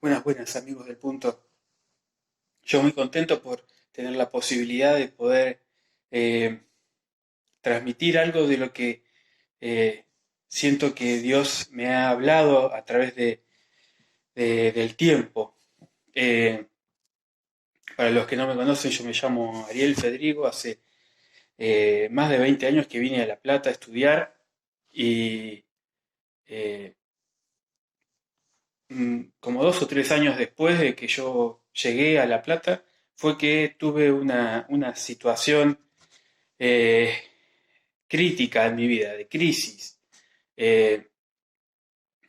Buenas, buenas amigos del punto. Yo muy contento por tener la posibilidad de poder eh, transmitir algo de lo que eh, siento que Dios me ha hablado a través del tiempo. Eh, para los que no me conocen, yo me llamo Ariel Federico, hace más de 20 años que vine a La Plata a estudiar y eh, como 2 o 3 años después de que yo llegué a La Plata, fue que tuve una situación eh, crítica en mi vida, de crisis. Eh,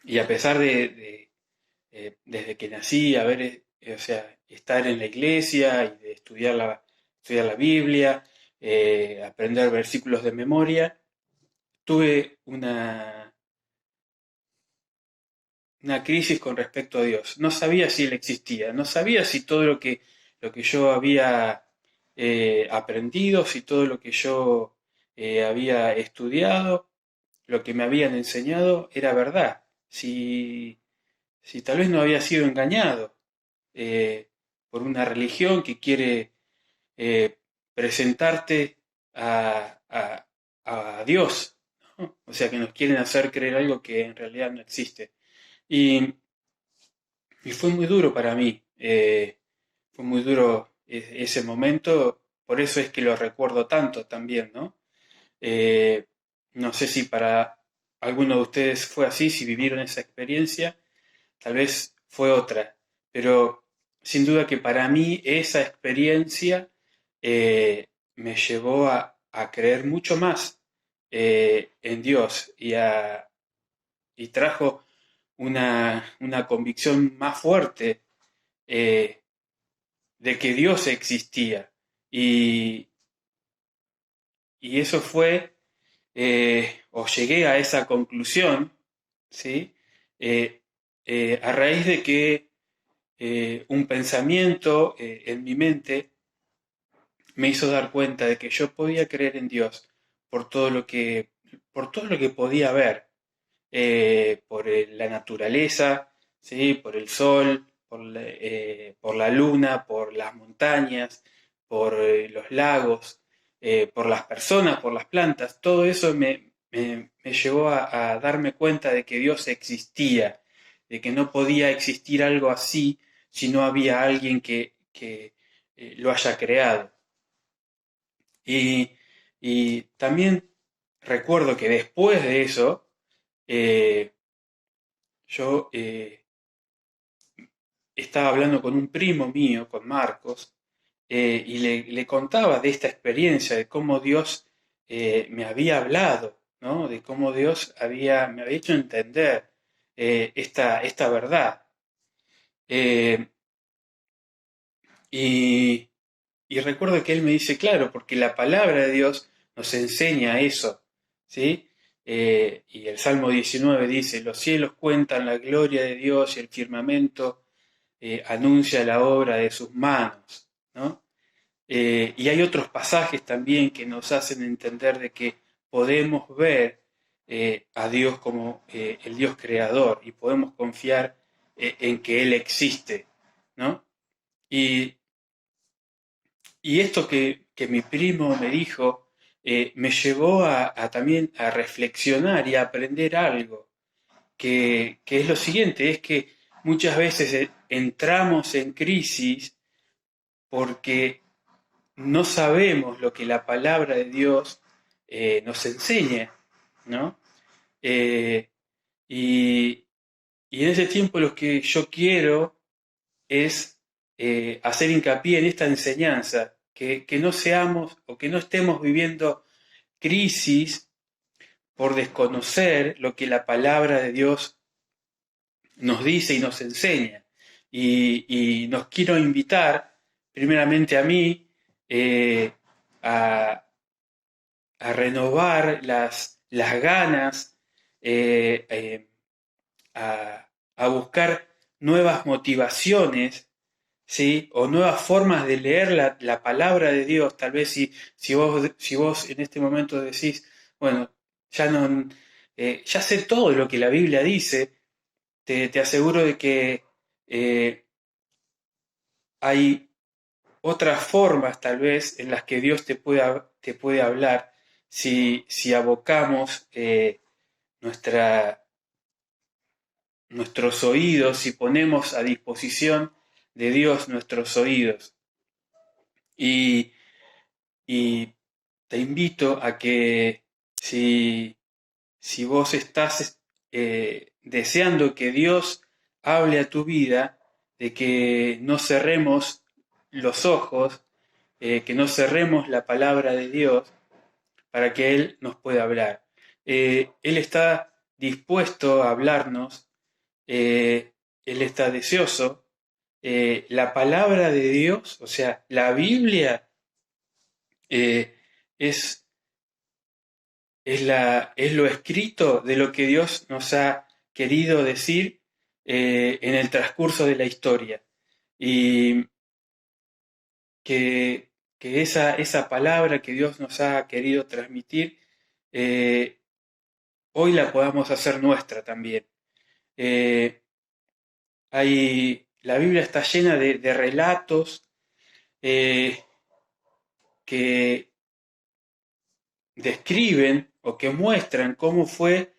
y a pesar desde que nací, o sea, estar en la iglesia y de estudiar la Biblia, aprender versículos de memoria, tuve una crisis con respecto a Dios. No sabía si Él existía, no sabía si todo lo que yo había aprendido, si todo lo que yo había estudiado, lo que me habían enseñado era verdad, si tal vez no había sido engañado eh, por una religión que quiere eh, presentarte a, a Dios, ¿no? O sea, que nos quieren hacer creer algo que en realidad no existe. Y, y fue muy duro para mí, fue muy duro ese momento, por eso es que lo recuerdo tanto también, ¿no? Eh, no sé si para alguno de ustedes fue así, si vivieron esa experiencia, tal vez fue otra, pero sin duda que para mí esa experiencia me llevó a creer mucho más en Dios y trajo una convicción más fuerte eh, de que Dios existía. Y, y eso fue, o llegué a esa conclusión, ¿sí? Eh, a raíz de que un pensamiento en mi mente me hizo dar cuenta de que yo podía creer en Dios por todo lo que, por todo lo que podía ver, por la naturaleza, ¿sí? Por el sol, por la luna, por las montañas, por los lagos, por las personas, por las plantas. Todo eso me llevó a darme cuenta de que Dios existía, de que no podía existir algo así si no había alguien que lo haya creado. Y, y también recuerdo que después de eso, eh, yo estaba hablando con un primo mío, con Marcos, y le contaba de esta experiencia, de cómo Dios me había hablado, ¿no? De cómo Dios me había hecho entender esta verdad. Eh, y, y recuerdo que él me dice, claro, porque la palabra de Dios nos enseña eso, ¿sí? Y el Salmo 19 dice, los cielos cuentan la gloria de Dios y el firmamento anuncia la obra de sus manos, ¿no? Y hay otros pasajes también que nos hacen entender de que podemos ver a Dios como el Dios creador y podemos confiar en que Él existe, ¿no? Y, y esto que mi primo me dijo me llevó también a reflexionar y a aprender algo, que es lo siguiente, es que muchas veces entramos en crisis porque no sabemos lo que la palabra de Dios nos enseña, ¿no? Eh, y, y en ese tiempo lo que yo quiero es hacer hincapié en esta enseñanza, que no seamos o que no estemos viviendo crisis por desconocer lo que la palabra de Dios nos dice y nos enseña. Y nos quiero invitar, primeramente a mí, eh, a, a renovar las ganas, eh, eh, a buscar nuevas motivaciones, ¿sí? O nuevas formas de leer la palabra de Dios. Tal vez si vos en este momento decís, bueno, ya no, ya sé todo lo que la Biblia dice, te aseguro de que hay otras formas tal vez en las que Dios te puede hablar si abocamos nuestros oídos, si ponemos a disposición de Dios nuestros oídos. Y, y te invito a que si vos estás deseando que Dios hable a tu vida, de que no cerremos los ojos, que no cerremos la palabra de Dios para que Él nos pueda hablar. Él está dispuesto a hablarnos, Él está deseoso. La palabra de Dios, o sea, la Biblia, eh, es es lo escrito de lo que Dios nos ha querido decir en el transcurso de la historia. Y que esa palabra que Dios nos ha querido transmitir, eh, hoy la podamos hacer nuestra también. La Biblia está llena de relatos eh, que describen o que muestran cómo fue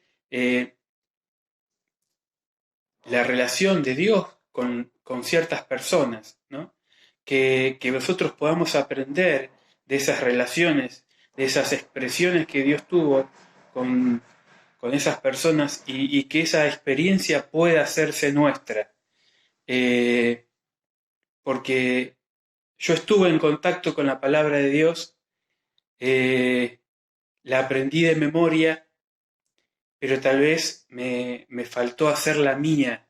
la relación de Dios con ciertas personas, ¿no? Que nosotros podamos aprender de esas relaciones, de esas expresiones que Dios tuvo con, con esas personas y que esa experiencia pueda hacerse nuestra. Porque yo estuve en contacto con la palabra de Dios, la aprendí de memoria, pero tal vez me faltó hacerla mía,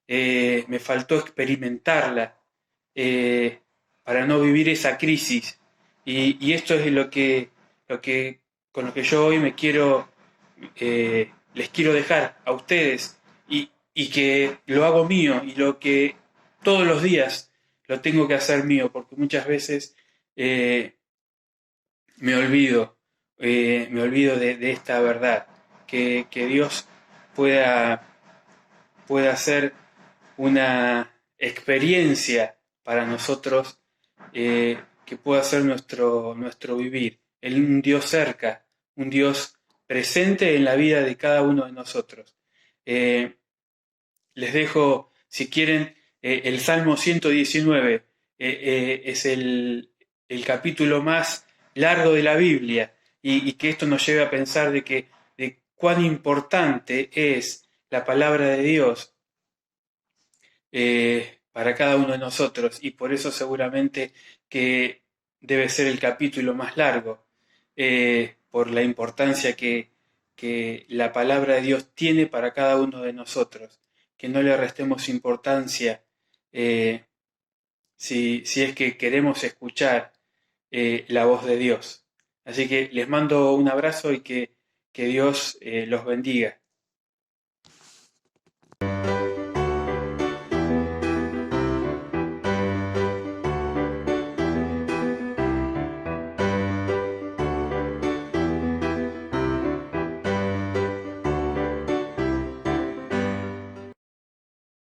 me faltó experimentarla para no vivir esa crisis. Y esto es con lo que yo hoy les quiero dejar a ustedes y que lo hago mío y lo que todos los días lo tengo que hacer mío, porque muchas veces eh, me olvido de esta verdad, que Dios pueda, pueda hacer una experiencia para nosotros que pueda ser nuestro vivir. Un Dios cerca, un Dios presente en la vida de cada uno de nosotros. Les dejo, si quieren, el Salmo 119, es el capítulo más largo de la Biblia y que esto nos lleve a pensar de cuán importante es la palabra de Dios para cada uno de nosotros y por eso seguramente que debe ser el capítulo más largo, por la importancia que la palabra de Dios tiene para cada uno de nosotros, que no le restemos importancia si es que queremos escuchar la voz de Dios. Así que les mando un abrazo y que Dios los bendiga.